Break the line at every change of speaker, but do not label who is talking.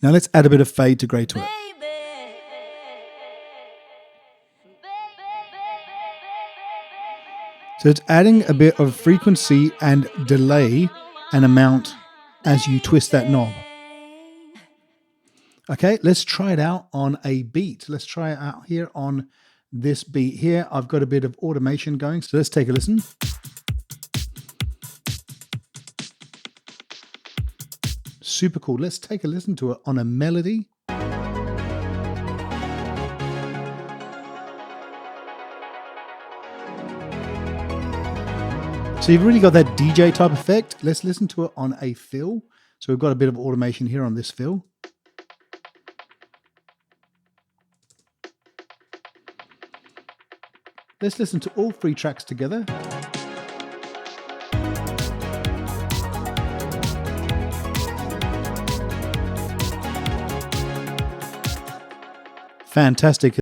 Now let's add a bit of fade to grey to it. So it's adding a bit of frequency and delay and amount as you twist that knob. Okay, let's try it out on a beat. Let's try it out here on this beat here. I've got a bit of automation going, so let's take a listen. Super cool. Let's take a listen to it on a melody. So you've really got that DJ type effect. Let's listen to it on a fill. So we've got a bit of automation here on this fill. Let's listen to all 3 tracks together. Fantastic.